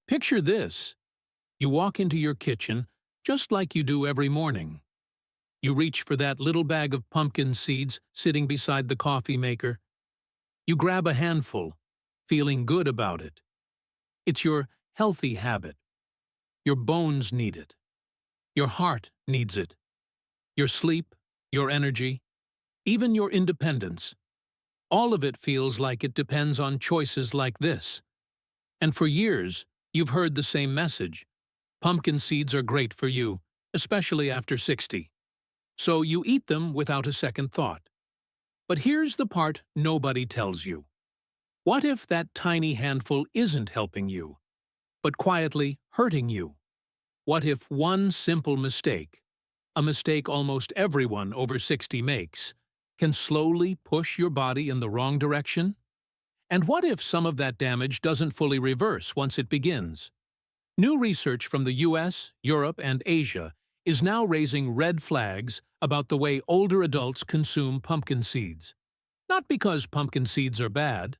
Picture this. You walk into your kitchen just like you do every morning. You reach for that little bag of pumpkin seeds sitting beside the coffee maker. You grab a handful, feeling good about it. It's your healthy habit. Your bones need it. Your heart needs it. Your sleep, your energy, even your independence. All of it feels like it depends on choices like this. And for years, you've heard the same message. Pumpkin seeds are great for you, especially after 60. So you eat them without a second thought. But here's the part nobody tells you. What if that tiny handful isn't helping you, but quietly hurting you? What if one simple mistake, a mistake almost everyone over 60 makes, can slowly push your body in the wrong direction? And what if some of that damage doesn't fully reverse once it begins? New research from the US, Europe, and Asia is now raising red flags about the way older adults consume pumpkin seeds. Not because pumpkin seeds are bad.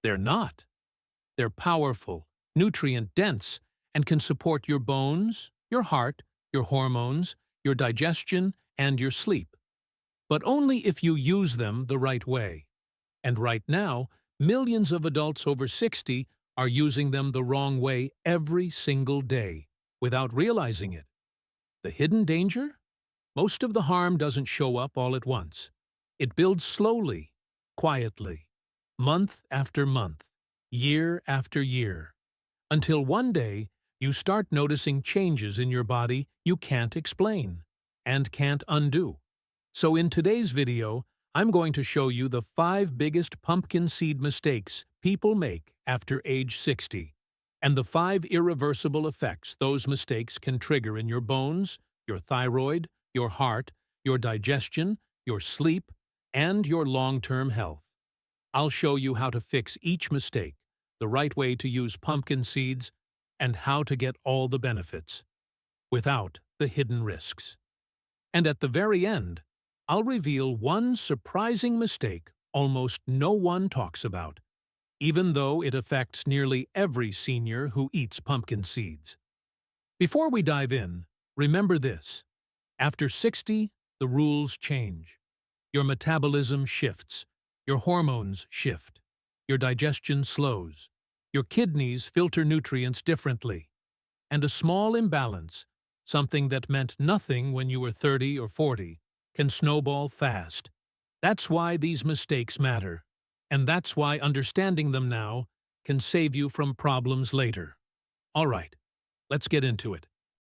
They're not. They're powerful, nutrient-dense, and can support your bones, your heart, your hormones, your digestion, and your sleep. But only if you use them the right way. And right now, millions of adults over 60 are using them the wrong way every single day, without realizing it. The hidden danger? Most of the harm doesn't show up all at once. It builds slowly, quietly, month after month, year after year, until one day you start noticing changes in your body you can't explain and can't undo. So in today's video, I'm going to show you the 5 biggest pumpkin seed mistakes people make after age 60, and the 5 irreversible effects those mistakes can trigger in your bones, your thyroid, your heart, your digestion, your sleep, and your long-term health. I'll show you how to fix each mistake, the right way to use pumpkin seeds, and how to get all the benefits, without the hidden risks. And at the very end, I'll reveal one surprising mistake almost no one talks about, even though it affects nearly every senior who eats pumpkin seeds. Before we dive in, remember this. After 60, the rules change. Your metabolism shifts, your hormones shift, your digestion slows, your kidneys filter nutrients differently, and a small imbalance, something that meant nothing when you were 30 or 40, can snowball fast. That's why these mistakes matter, and that's why understanding them now can save you from problems later. All right, let's get into it.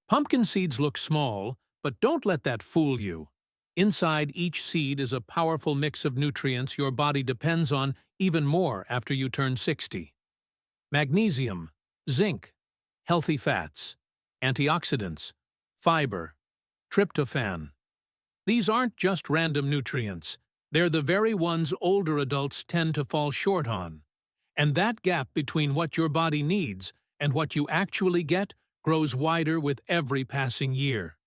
Pumpkin seeds look small, but don't let that fool you. Inside each seed is a powerful mix of nutrients your body depends on even more after you turn 60. Magnesium, zinc, healthy fats, antioxidants, fiber, tryptophan. These aren't just random nutrients. They're the very ones older adults tend to fall short on. And that gap between what your body needs and what you actually get grows wider with every passing year.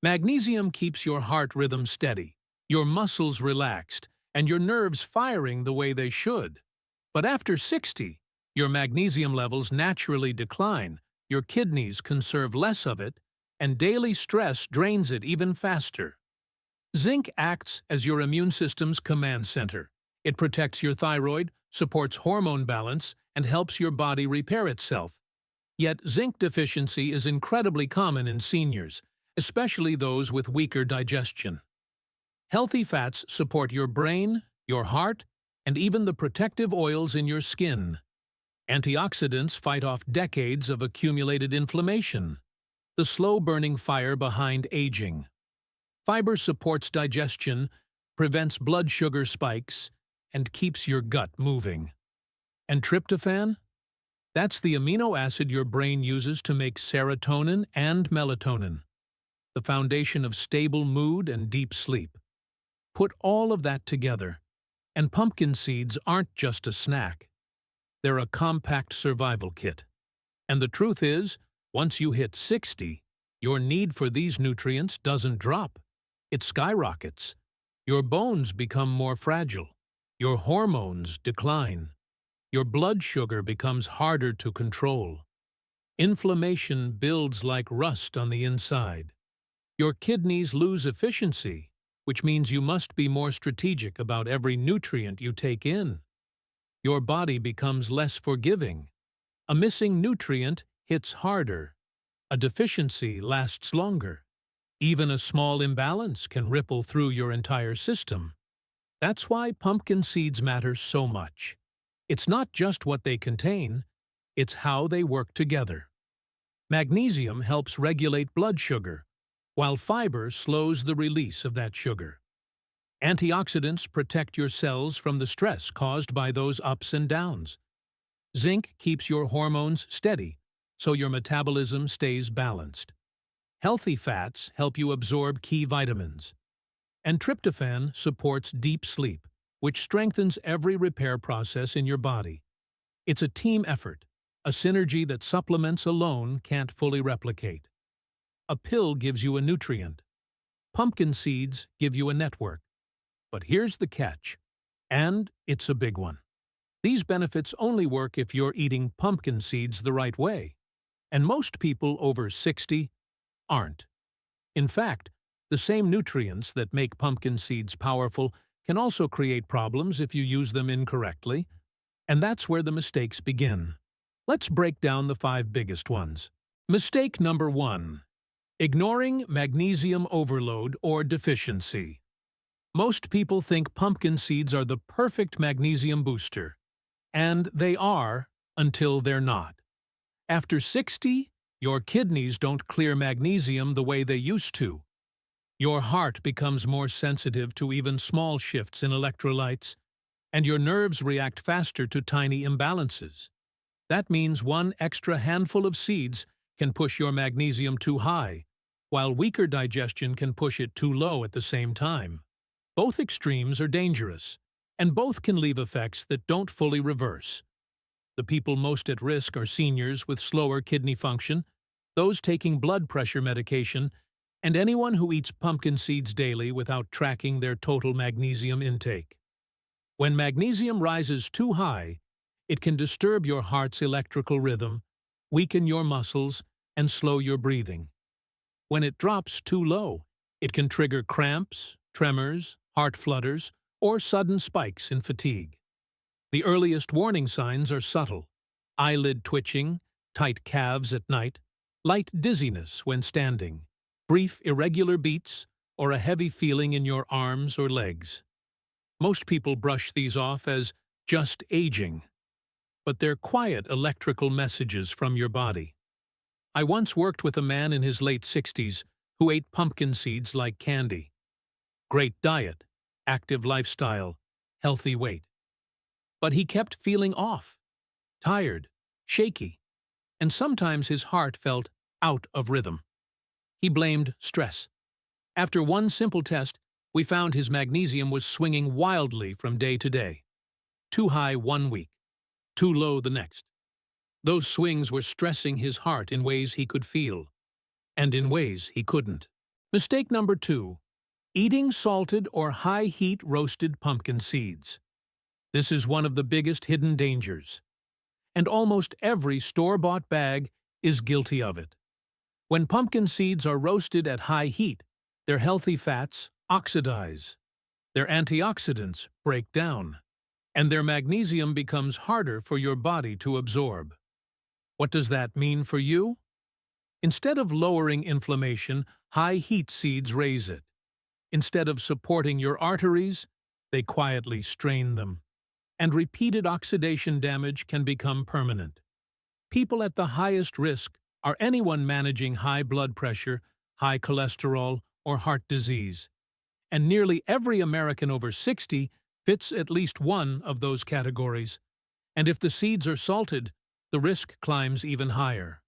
Magnesium keeps your heart rhythm steady, your muscles relaxed, and your nerves firing the way they should. But after 60, your magnesium levels naturally decline, your kidneys conserve less of it, and daily stress drains it even faster. Zinc acts as your immune system's command center. It protects your thyroid, supports hormone balance, and helps your body repair itself. Yet zinc deficiency is incredibly common in seniors, especially those with weaker digestion. Healthy fats support your brain, your heart, and even the protective oils in your skin. Antioxidants fight off decades of accumulated inflammation, the slow-burning fire behind aging. Fiber supports digestion, prevents blood sugar spikes, and keeps your gut moving. And tryptophan? That's the amino acid your brain uses to make serotonin and melatonin, the foundation of stable mood and deep sleep. Put all of that together, and pumpkin seeds aren't just a snack. They're a compact survival kit. And the truth is, once you hit 60, your need for these nutrients doesn't drop. It skyrockets. Your bones become more fragile. Your hormones decline. Your blood sugar becomes harder to control. Inflammation builds like rust on the inside. Your kidneys lose efficiency, which means you must be more strategic about every nutrient you take in. Your body becomes less forgiving. A missing nutrient hits harder. A deficiency lasts longer. Even a small imbalance can ripple through your entire system. That's why pumpkin seeds matter so much. It's not just what they contain, it's how they work together. Magnesium helps regulate blood sugar, while fiber slows the release of that sugar. Antioxidants protect your cells from the stress caused by those ups and downs. Zinc keeps your hormones steady, so your metabolism stays balanced. Healthy fats help you absorb key vitamins. And tryptophan supports deep sleep, which strengthens every repair process in your body. It's a team effort, a synergy that supplements alone can't fully replicate. A pill gives you a nutrient. Pumpkin seeds give you a network. But here's the catch, and it's a big one. These benefits only work if you're eating pumpkin seeds the right way, and most people over 60 aren't. In fact, the same nutrients that make pumpkin seeds powerful can also create problems if you use them incorrectly, and that's where the mistakes begin. Let's break down the 5 biggest ones. Mistake number 1. Ignoring magnesium overload or deficiency. Most people think pumpkin seeds are the perfect magnesium booster, and they are until they're not. After 60, your kidneys don't clear magnesium the way they used to. Your heart becomes more sensitive to even small shifts in electrolytes, and your nerves react faster to tiny imbalances. That means one extra handful of seeds can push your magnesium too high, while weaker digestion can push it too low at the same time. Both extremes are dangerous, and both can leave effects that don't fully reverse. The people most at risk are seniors with slower kidney function, those taking blood pressure medication, and anyone who eats pumpkin seeds daily without tracking their total magnesium intake. When magnesium rises too high, it can disturb your heart's electrical rhythm, weaken your muscles, and slow your breathing. When it drops too low, it can trigger cramps, tremors, heart flutters, or sudden spikes in fatigue. The earliest warning signs are subtle: eyelid twitching, tight calves at night, light dizziness when standing, brief irregular beats, or a heavy feeling in your arms or legs. Most people brush these off as just aging, but they're quiet electrical messages from your body. I once worked with a man in his late 60s who ate pumpkin seeds like candy. Great diet, active lifestyle, healthy weight. But he kept feeling off, tired, shaky, and sometimes his heart felt out of rhythm. He blamed stress. After one simple test, we found his magnesium was swinging wildly from day to day. Too high one week, too low the next. Those swings were stressing his heart in ways he could feel, and in ways he couldn't. Mistake number 2. Eating salted or high-heat roasted pumpkin seeds. This is one of the biggest hidden dangers, and almost every store-bought bag is guilty of it. When pumpkin seeds are roasted at high heat, their healthy fats oxidize, their antioxidants break down, and their magnesium becomes harder for your body to absorb. What does that mean for you? Instead of lowering inflammation, high-heat seeds raise it. Instead of supporting your arteries, they quietly strain them. And repeated oxidation damage can become permanent. People at the highest risk are anyone managing high blood pressure, high cholesterol, or heart disease. And nearly every American over 60 fits at least one of those categories. And if the seeds are salted, the risk climbs even higher.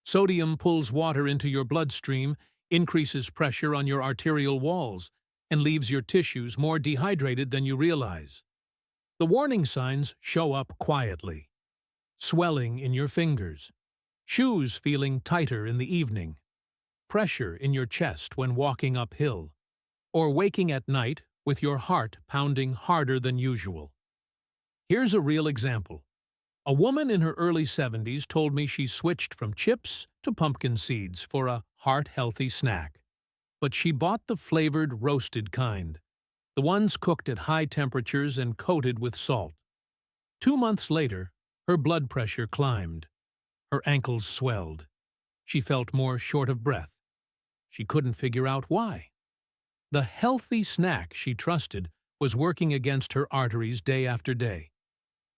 Sodium pulls water into your bloodstream, increases pressure on your arterial walls, and leaves your tissues more dehydrated than you realize. The warning signs show up quietly. Swelling in your fingers, shoes feeling tighter in the evening, pressure in your chest when walking uphill, or waking at night with your heart pounding harder than usual. Here's a real example. A woman in her early 70s told me she switched from chips to pumpkin seeds for a heart-healthy snack. But she bought the flavored roasted kind, the ones cooked at high temperatures and coated with salt. 2 months later, her blood pressure climbed. Her ankles swelled. She felt more short of breath. She couldn't figure out why. The healthy snack she trusted was working against her arteries day after day.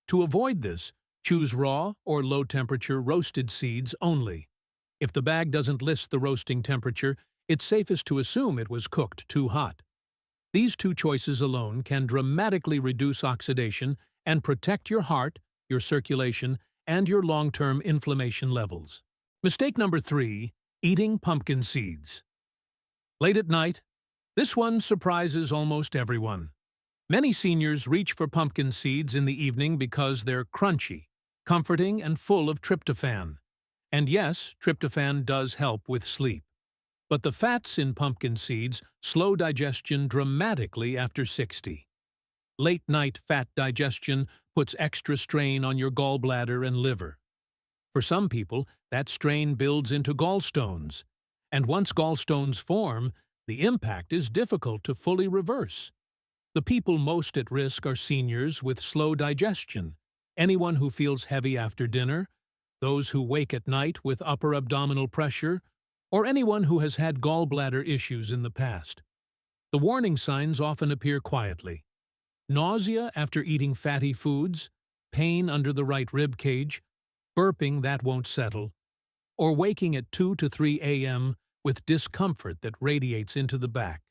To avoid this, choose raw or low-temperature roasted seeds only. If the bag doesn't list the roasting temperature, it's safest to assume it was cooked too hot. These two choices alone can dramatically reduce oxidation and protect your heart, your circulation, and your long-term inflammation levels. Mistake number 3, eating pumpkin seeds. Late at night, this one surprises almost everyone. Many seniors reach for pumpkin seeds in the evening because they're crunchy, comforting, and full of tryptophan. And yes, tryptophan does help with sleep. But the fats in pumpkin seeds slow digestion dramatically after 60. Late-night fat digestion puts extra strain on your gallbladder and liver. For some people, that strain builds into gallstones. And once gallstones form, the impact is difficult to fully reverse. The people most at risk are seniors with slow digestion, anyone who feels heavy after dinner, those who wake at night with upper abdominal pressure, or anyone who has had gallbladder issues in the past. The warning signs often appear quietly. Nausea after eating fatty foods, pain under the right rib cage, burping that won't settle, or waking at 2 to 3 a.m. with discomfort that radiates into the back.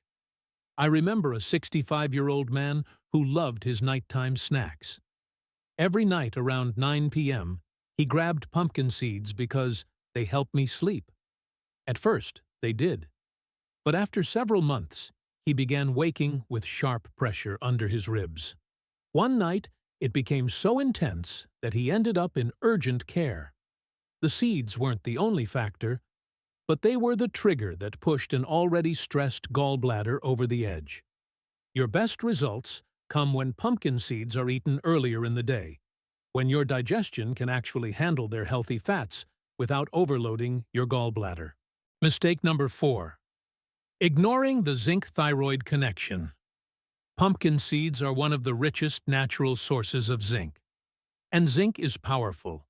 I remember a 65-year-old man who loved his nighttime snacks. Every night around 9 p.m., he grabbed pumpkin seeds because they helped me sleep. At first, they did. But after several months, he began waking with sharp pressure under his ribs. One night, it became so intense that he ended up in urgent care. The seeds weren't the only factor, but they were the trigger that pushed an already stressed gallbladder over the edge. Your best results come when pumpkin seeds are eaten earlier in the day, when your digestion can actually handle their healthy fats without overloading your gallbladder. Mistake number 4. Ignoring the zinc-thyroid connection. Pumpkin seeds are one of the richest natural sources of zinc. And zinc is powerful.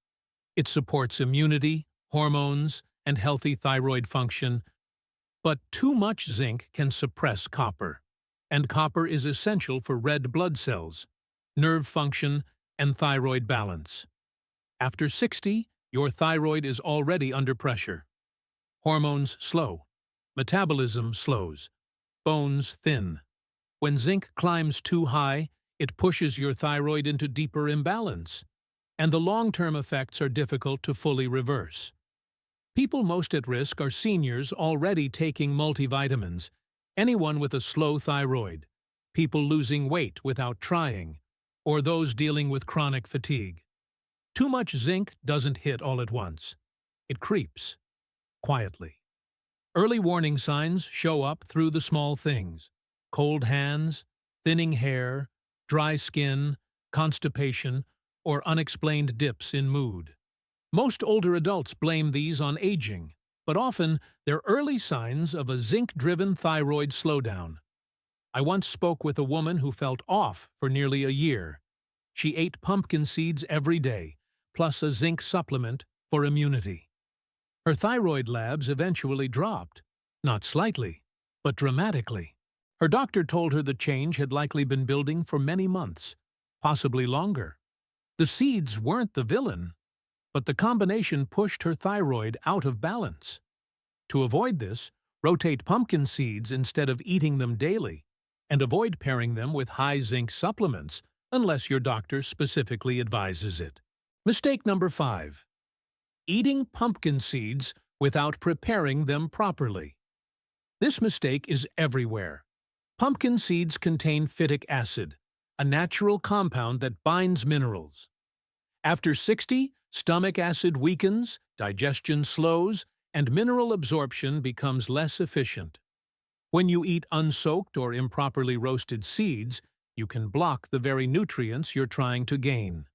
It supports immunity, hormones, and healthy thyroid function. But too much zinc can suppress copper. And copper is essential for red blood cells, nerve function, and thyroid balance. After 60, your thyroid is already under pressure. Hormones slow. Metabolism slows. Bones thin. When zinc climbs too high, it pushes your thyroid into deeper imbalance. And the long-term effects are difficult to fully reverse. People most at risk are seniors already taking multivitamins, anyone with a slow thyroid, people losing weight without trying, or those dealing with chronic fatigue. Too much zinc doesn't hit all at once. It creeps, quietly. Early warning signs show up through the small things: cold hands, thinning hair, dry skin, constipation, or unexplained dips in mood. Most older adults blame these on aging, but often they're early signs of a zinc-driven thyroid slowdown. I once spoke with a woman who felt off for nearly a year. She ate pumpkin seeds every day, plus a zinc supplement for immunity. Her thyroid labs eventually dropped, not slightly, but dramatically. Her doctor told her the change had likely been building for many months, possibly longer. The seeds weren't the villain, but the combination pushed her thyroid out of balance. To avoid this, rotate pumpkin seeds instead of eating them daily, and avoid pairing them with high zinc supplements unless your doctor specifically advises it. Mistake number 5. Eating pumpkin seeds without preparing them properly. This mistake is everywhere. Pumpkin seeds contain phytic acid, a natural compound that binds minerals. After 60, stomach acid weakens, digestion slows, and mineral absorption becomes less efficient. When you eat unsoaked or improperly roasted seeds, you can block the very nutrients you're trying to gain.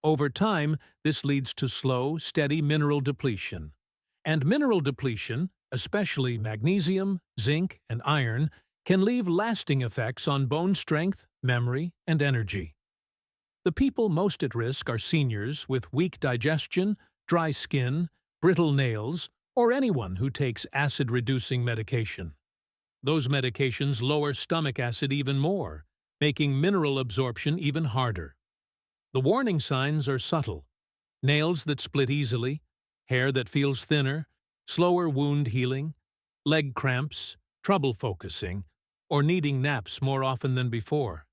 Over time, this leads to slow, steady mineral depletion. And mineral depletion, especially magnesium, zinc, and iron, can leave lasting effects on bone strength, memory, and energy. The people most at risk are seniors with weak digestion, dry skin, brittle nails, or anyone who takes acid-reducing medication. Those medications lower stomach acid even more, making mineral absorption even harder. The warning signs are subtle: nails that split easily, hair that feels thinner, slower wound healing, leg cramps, trouble focusing, or needing naps more often than before.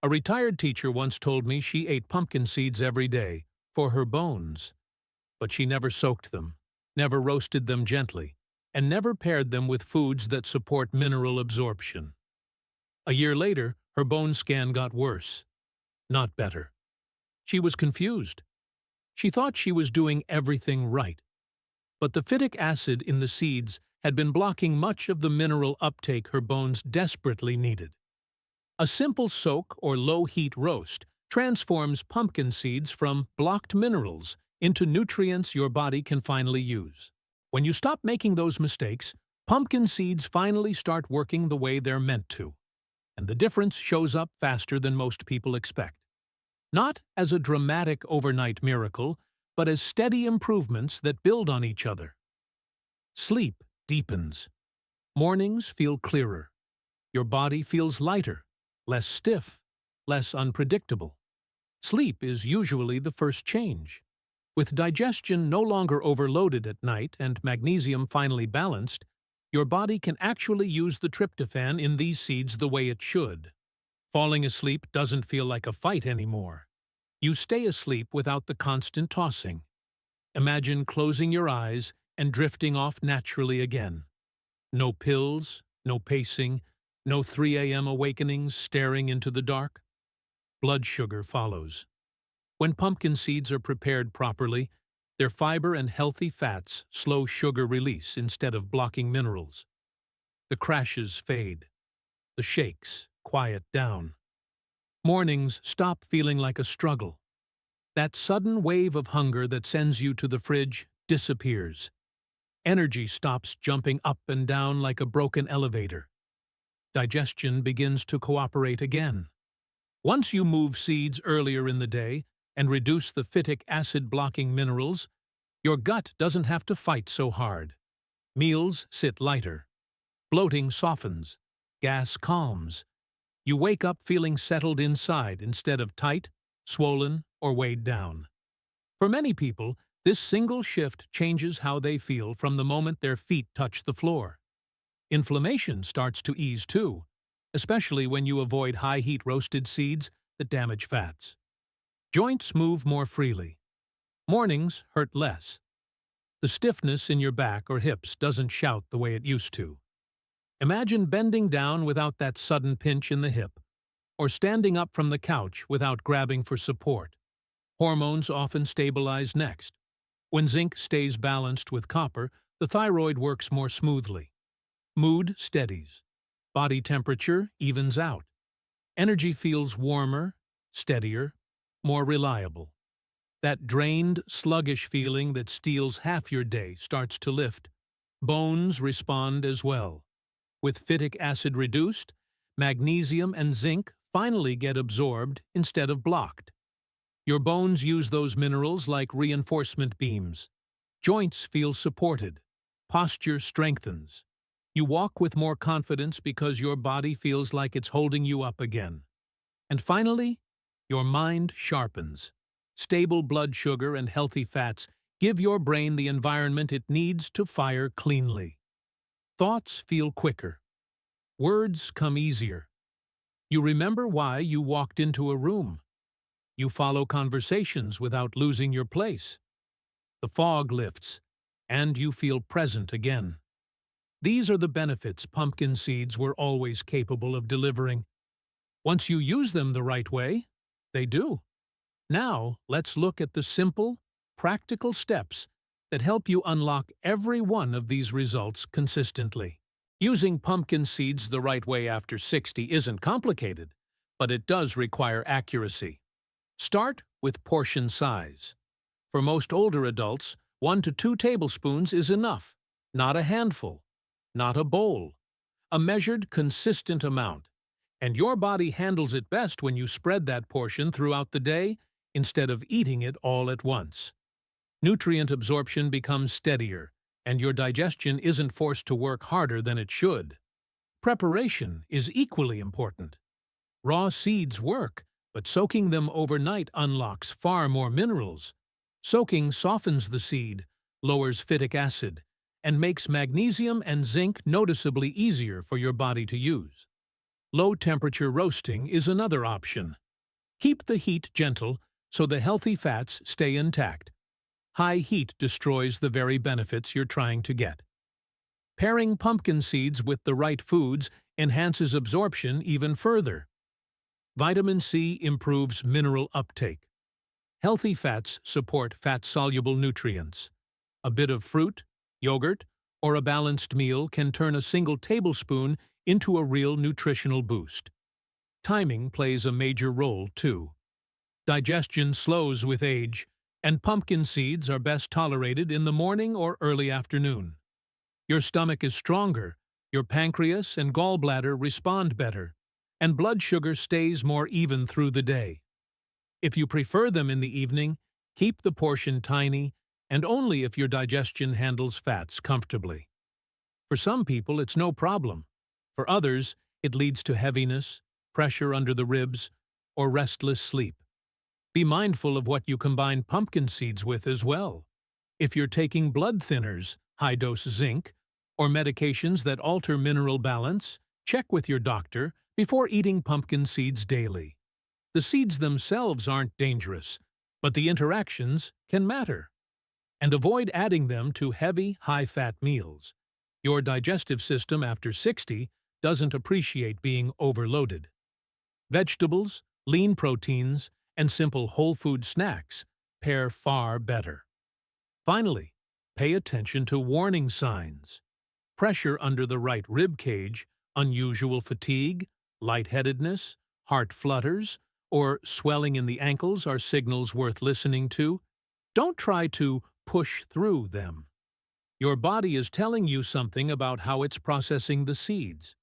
A retired teacher once told me she ate pumpkin seeds every day for her bones, but she never soaked them, never roasted them gently, and never paired them with foods that support mineral absorption. A year later, her bone scan got worse, not better. She was confused. She thought she was doing everything right, but the phytic acid in the seeds had been blocking much of the mineral uptake her bones desperately needed. A simple soak or low-heat roast transforms pumpkin seeds from blocked minerals into nutrients your body can finally use. When you stop making those mistakes, pumpkin seeds finally start working the way they're meant to, and the difference shows up faster than most people expect. Not as a dramatic overnight miracle, but as steady improvements that build on each other. Sleep deepens. Mornings feel clearer. Your body feels lighter, less stiff, less unpredictable. Sleep is usually the first change. With digestion no longer overloaded at night and magnesium finally balanced, your body can actually use the tryptophan in these seeds the way it should. Falling asleep doesn't feel like a fight anymore. You stay asleep without the constant tossing. Imagine closing your eyes and drifting off naturally again. No pills, no pacing, no 3 a.m. awakenings staring into the dark. Blood sugar follows. When pumpkin seeds are prepared properly, their fiber and healthy fats slow sugar release instead of blocking minerals. The crashes fade. The shakes quiet down. Mornings stop feeling like a struggle. That sudden wave of hunger that sends you to the fridge disappears. Energy stops jumping up and down like a broken elevator. Digestion begins to cooperate again. Once you move seeds earlier in the day and reduce the phytic acid-blocking minerals, your gut doesn't have to fight so hard. Meals sit lighter. Bloating softens. Gas calms. You wake up feeling settled inside instead of tight, swollen, or weighed down. For many people, this single shift changes how they feel from the moment their feet touch the floor. Inflammation starts to ease too, especially when you avoid high-heat roasted seeds that damage fats. Joints move more freely. Mornings hurt less. The stiffness in your back or hips doesn't shout the way it used to. Imagine bending down without that sudden pinch in the hip, or standing up from the couch without grabbing for support. Hormones often stabilize next. When zinc stays balanced with copper, the thyroid works more smoothly. Mood steadies. Body temperature evens out. Energy feels warmer, steadier, more reliable. That drained, sluggish feeling that steals half your day starts to lift. Bones respond as well. With phytic acid reduced, magnesium and zinc finally get absorbed instead of blocked. Your bones use those minerals like reinforcement beams. Joints feel supported. Posture strengthens. You walk with more confidence because your body feels like it's holding you up again. And finally, your mind sharpens. Stable blood sugar and healthy fats give your brain the environment it needs to fire cleanly. Thoughts feel quicker. Words come easier. You remember why you walked into a room. You follow conversations without losing your place. The fog lifts, and you feel present again. These are the benefits pumpkin seeds were always capable of delivering. Once you use them the right way, they do. Now, let's look at the simple, practical steps that help you unlock every one of these results consistently. Using pumpkin seeds the right way after 60 isn't complicated, but it does require accuracy. Start with portion size. For most older adults, 1 to 2 tablespoons is enough, not a handful, not a bowl. A measured, consistent amount. And your body handles it best when you spread that portion throughout the day instead of eating it all at once. Nutrient absorption becomes steadier, and your digestion isn't forced to work harder than it should. Preparation is equally important. Raw seeds work, but soaking them overnight unlocks far more minerals. Soaking softens the seed, lowers phytic acid, and makes magnesium and zinc noticeably easier for your body to use. Low-temperature roasting is another option. Keep the heat gentle so the healthy fats stay intact. High heat destroys the very benefits you're trying to get. Pairing pumpkin seeds with the right foods enhances absorption even further. Vitamin C improves mineral uptake. Healthy fats support fat-soluble nutrients. A bit of fruit, yogurt, or a balanced meal can turn a single tablespoon into a real nutritional boost. Timing plays a major role, too. Digestion slows with age, and pumpkin seeds are best tolerated in the morning or early afternoon. Your stomach is stronger, your pancreas and gallbladder respond better, and blood sugar stays more even through the day. If you prefer them in the evening, keep the portion tiny and only if your digestion handles fats comfortably. For some people, it's no problem. For others, it leads to heaviness, pressure under the ribs, or restless sleep. Be mindful of what you combine pumpkin seeds with as well. If you're taking blood thinners, high-dose zinc, or medications that alter mineral balance, check with your doctor before eating pumpkin seeds daily. The seeds themselves aren't dangerous, but the interactions can matter. And avoid adding them to heavy, high-fat meals. Your digestive system after 60 doesn't appreciate being overloaded. Vegetables, lean proteins, and simple whole food snacks pair far better. Finally, pay attention to warning signs. Pressure under the right rib cage, unusual fatigue, lightheadedness, heart flutters, or swelling in the ankles are signals worth listening to. Don't try to push through them. Your body is telling you something about how it's processing the seeds.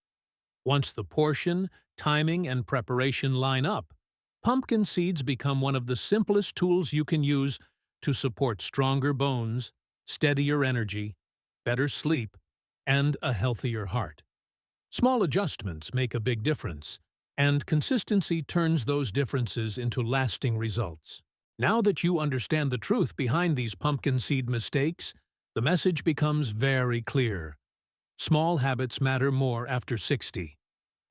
Once the portion, timing, and preparation line up, pumpkin seeds become one of the simplest tools you can use to support stronger bones, steadier energy, better sleep, and a healthier heart. Small adjustments make a big difference, and consistency turns those differences into lasting results. Now that you understand the truth behind these pumpkin seed mistakes, the message becomes very clear. Small habits matter more after 60.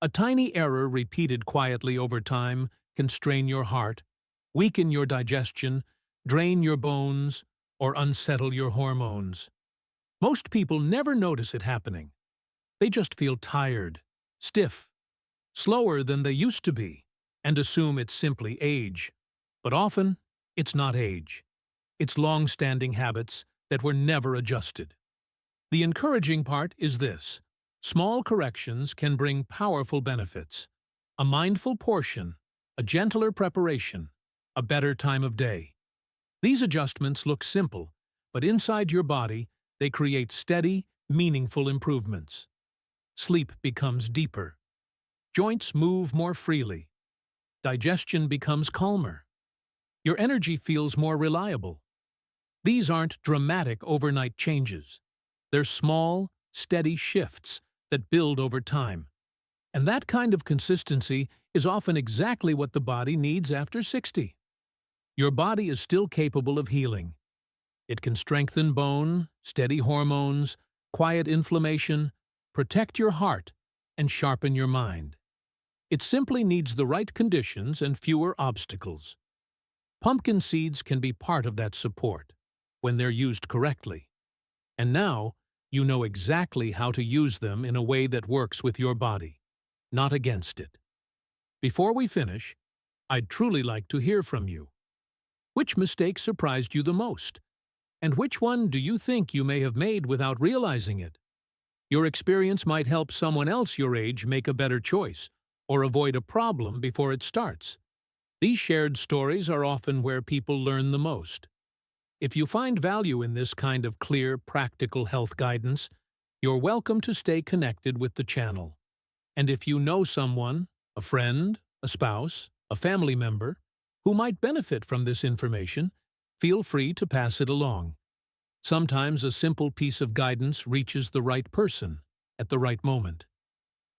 A tiny error repeated quietly over time can strain your heart, weaken your digestion, drain your bones, or unsettle your hormones. Most people never notice it happening. They just feel tired, stiff, slower than they used to be, and assume it's simply age. But often, it's not age. It's long-standing habits that were never adjusted. The encouraging part is this. Small corrections can bring powerful benefits. A mindful portion, a gentler preparation, a better time of day. These adjustments look simple, but inside your body, they create steady, meaningful improvements. Sleep becomes deeper. Joints move more freely. Digestion becomes calmer. Your energy feels more reliable. These aren't dramatic overnight changes. They're small, steady shifts that build over time. And that kind of consistency is often exactly what the body needs after 60. Your body is still capable of healing. It can strengthen bone, steady hormones, quiet inflammation, protect your heart, and sharpen your mind. It simply needs the right conditions and fewer obstacles. Pumpkin seeds can be part of that support when they're used correctly. And now, you know exactly how to use them in a way that works with your body, not against it. Before we finish, I'd truly like to hear from you. Which mistake surprised you the most? And which one do you think you may have made without realizing it? Your experience might help someone else your age make a better choice or avoid a problem before it starts. These shared stories are often where people learn the most. If you find value in this kind of clear, practical health guidance, you're welcome to stay connected with the channel. And if you know someone, a friend, a spouse, a family member, who might benefit from this information, feel free to pass it along. Sometimes a simple piece of guidance reaches the right person at the right moment.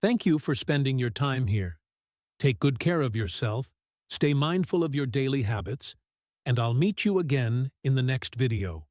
Thank you for spending your time here. Take good care of yourself, stay mindful of your daily habits, and I'll meet you again in the next video.